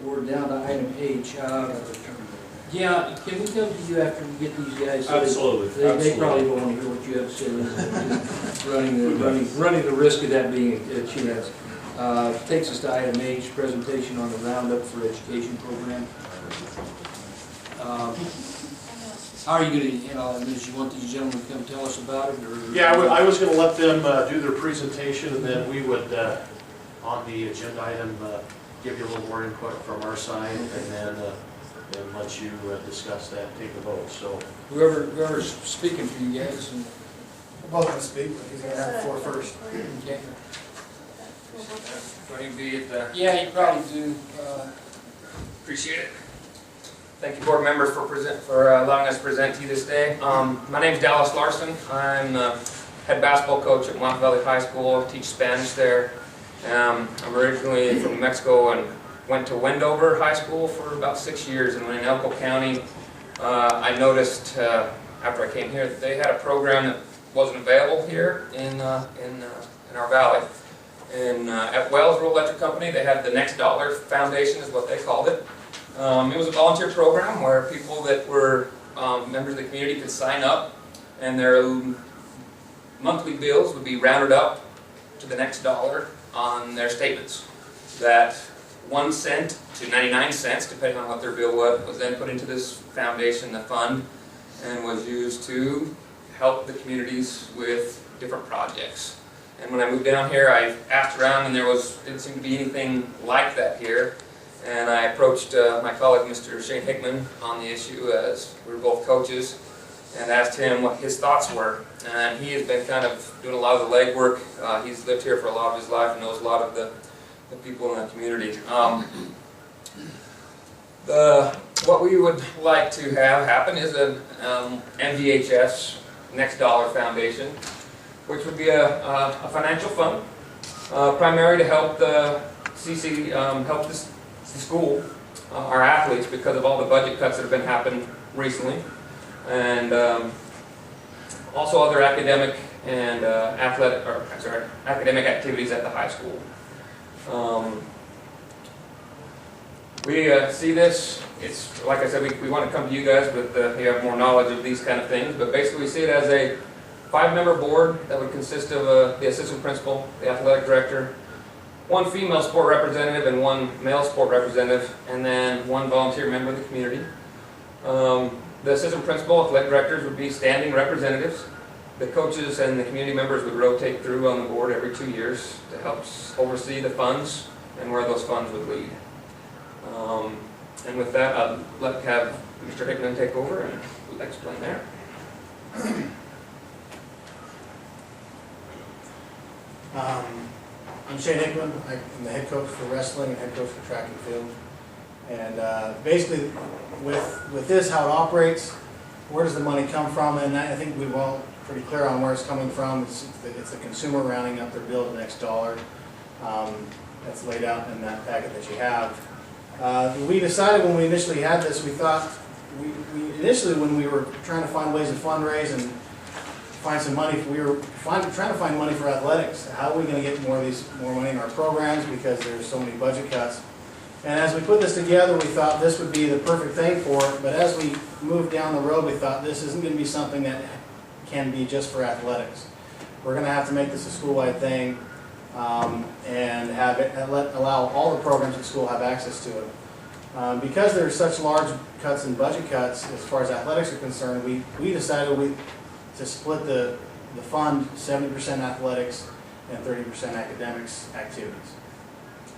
We're down to item H. Yeah, can we come to you after we get these guys? Absolutely. They probably don't want to hear what you have to say. running the risk of that being a chance. Takes us to item H, presentation on the Roundup for Education program. How are you going to handle this? You want these gentlemen to come tell us about it? Or? Yeah, I was going to let them do their presentation, and then we would, on the agenda item, give you a little more input from our side, and then let you discuss that, take a vote. So whoever's speaking for you guys. And we're both going to speak, but he's going to have the floor first. Okay. Want to be at the... Yeah, you probably do. Appreciate it. Thank you, board members, for allowing us to present to you this day. My name is Dallas Larson. I'm head basketball coach at Mont Valley High School. I teach Spanish there. I'm originally from New Mexico and went to Wendover High School for about 6 years. And when in Elko County, I noticed after I came here that they had a program that wasn't available here in our valley. And at Wells Rural Electric Company, they had the Next Dollar Foundation, is what they called it. It was a volunteer program where people that were members of the community could sign up, and their monthly bills would be rounded up to the next dollar on their statements. That 1 cent to 99 cents, depending on what their bill was then put into this foundation, the fund, and was used to help the communities with different projects. And when I moved down here, I asked around, and didn't seem to be anything like that here. And I approached my colleague, Mr. Shane Hickman, on the issue, as we were both coaches, and asked him what his thoughts were. And he has been kind of doing a lot of the legwork. He's lived here for a lot of his life and knows a lot of the people in the community. What we would like to have happen is an MVHS, Next Dollar Foundation, which would be a financial fund, primarily to help the CC, help the school, our athletes, because of all the budget cuts that have been happening recently, and also other academic and academic activities at the high school. We see this. It's like I said, we want to come to you guys with you have more knowledge of these kind of things, but basically we see it as a 5-member board that would consist of the assistant principal, the athletic director, 1 female sport representative and 1 male sport representative, and then 1 volunteer member of the community. The assistant principal, athletic directors would be standing representatives. The coaches and the community members would rotate through on the board every 2 years to help oversee the funds and where those funds would lead. And with that, I'd like to have Mr. Hickman take over and explain there. I'm Shane Hickman. I'm the head coach for wrestling and head coach for track and field. And basically, with this, how it operates, where does the money come from? And I think we're all pretty clear on where it's coming from. It's the consumer rounding up their bill to the next dollar. That's laid out in that packet that you have. We decided when we initially had this, we thought, initially when we were trying to find ways to fundraise and find some money, we were trying to find money for athletics. How are we going to get more money in our programs, because there's so many budget cuts? And as we put this together, we thought this would be the perfect thing for it. But as we moved down the road, we thought this isn't going to be something that can be just for athletics. We're going to have to make this a school-wide thing, and have it allow all the programs at school have access to it. Because there are such large cuts and budget cuts as far as athletics are concerned, we decided to split the fund 70% athletics and 30% academics activities.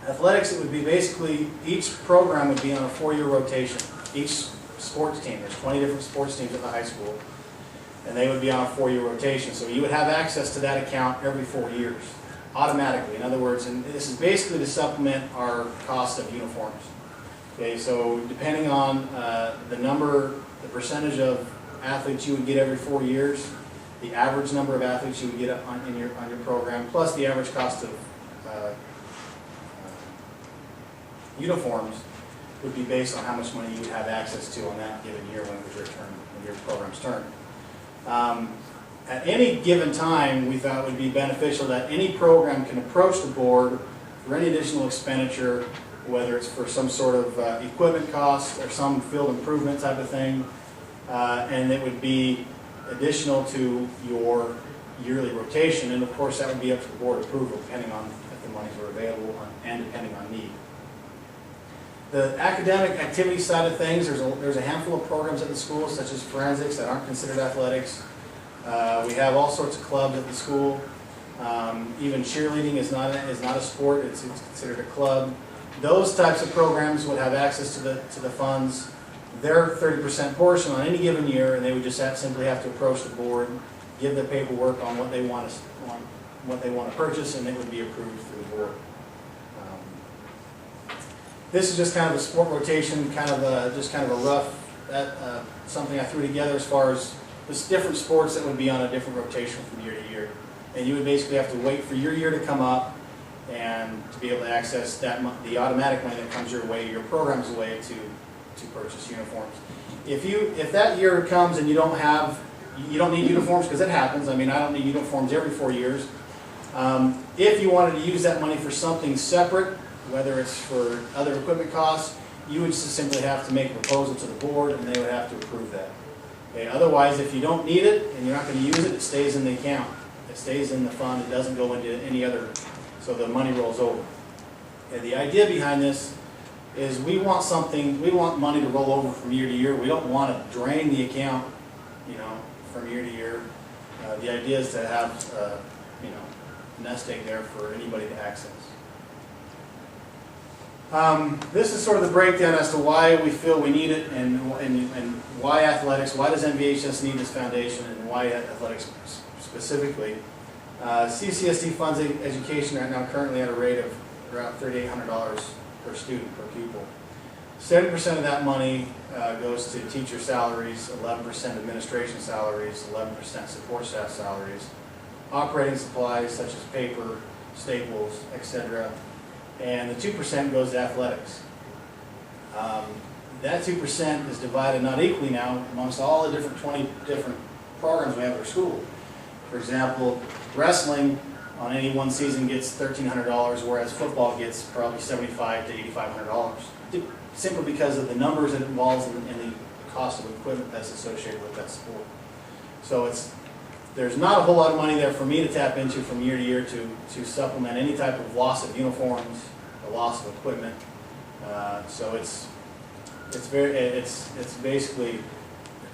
Athletics, it would be basically, each program would be on a 4-year rotation. Each sports team, there's 20 different sports teams at the high school, and they would be on a 4-year rotation. So you would have access to that account every 4 years, automatically. In other words, and this is basically to supplement our cost of uniforms. Okay, so depending on the percentage of athletes you would get every 4 years, the average number of athletes you would get on your program, plus the average cost of uniforms would be based on how much money you would have access to on that given year when it was your turn, when your program's turn. At any given time, we thought it would be beneficial that any program can approach the board for any additional expenditure whether it's for some sort of equipment cost or some field improvement type of thing, and it would be additional to your yearly rotation, and of course that would be up to the board approval depending on if the monies are available and depending on need. The academic activity side of things, there's a handful of programs at the school, such as forensics, that aren't considered athletics. We have all sorts of clubs at the school. Even cheerleading is not a sport; it's considered a club. Those types of programs would have access to the funds, their 30% portion on any given year, and they would just simply have to approach the board, give the paperwork on what they want to purchase, and it would be approved through the board. This is just kind of a sport rotation, just kind of a rough, something I threw together as far as the different sports that would be on a different rotation from year to year. And you would basically have to wait for your year to come up and to be able to access the automatic money that comes your way, your program's way to purchase uniforms. If that year comes and you don't need uniforms, because it happens. I mean, I don't need uniforms every 4 years. If you wanted to use that money for something separate, whether it's for other equipment costs, you would just simply have to make a proposal to the board and they would have to approve that. Okay, otherwise, if you don't need it and you're not going to use it, it stays in the account. It stays in the fund. It doesn't go into any other, so the money rolls over. Okay, the idea behind this is we want money to roll over from year to year. We don't want to drain the account, from year to year. The idea is to have, nest egg there for anybody to access. This is sort of the breakdown as to why we feel we need it and why athletics, why does NVHS need this foundation, and why athletics specifically. CCSD funds education right now currently at a rate of around $3,800 per student, per pupil. 70% of that money goes to teacher salaries, 11% administration salaries, 11% support staff salaries, operating supplies such as paper, staples, etc., and the 2% goes to athletics. That 2% is divided not equally now amongst all the 20 different programs we have at our school. For example, wrestling on any one season gets $1,300, whereas football gets probably $7,500 to $8,500, simply because of the numbers it involves and the cost of equipment that's associated with that sport. So there's not a whole lot of money there for me to tap into from year to year to supplement any type of loss of uniforms, the loss of equipment. So it's basically,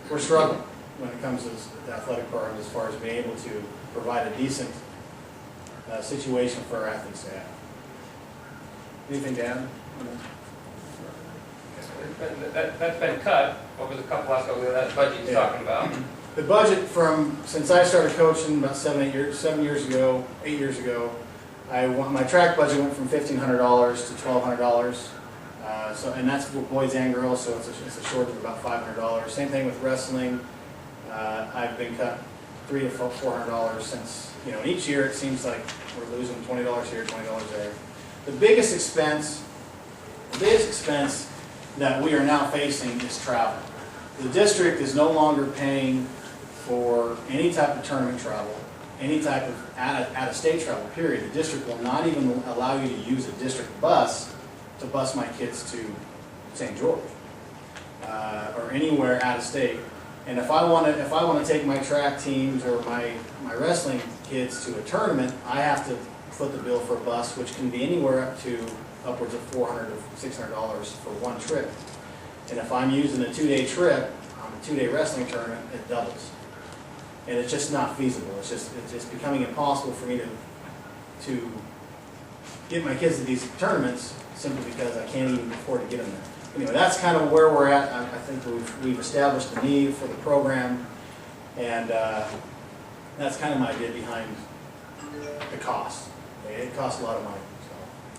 we're struggling when it comes to the athletic program as far as being able to provide a decent situation for our athletes to have. Anything to add? That's been cut over the last couple of that budget you're talking about. The budget since I started coaching about 8 years ago, my track budget went from $1,500 to $1,200. And that's for boys and girls, so it's a shortage of about $500. Same thing with wrestling. I've been cut $300 to $400 since, each year it seems like we're losing $20 here, $20 there. The biggest expense that we are now facing is travel. The district is no longer paying for any type of tournament travel, any type of out-of-state travel, period. The district will not even allow you to use a district bus to bus my kids to St. George or anywhere out of state. And if I want to take my track teams or my wrestling kids to a tournament, I have to foot the bill for a bus, which can be anywhere up to upwards of $400 to $600 for one trip. And if I'm using a 2-day trip on a 2-day wrestling tournament, it doubles. And it's just not feasible. It's just becoming impossible for me to get my kids to these tournaments simply because I can't even afford to get them there. Anyway, that's kind of where we're at. I think we've established the need for the program, and that's kind of my idea behind the cost. It costs a lot of money.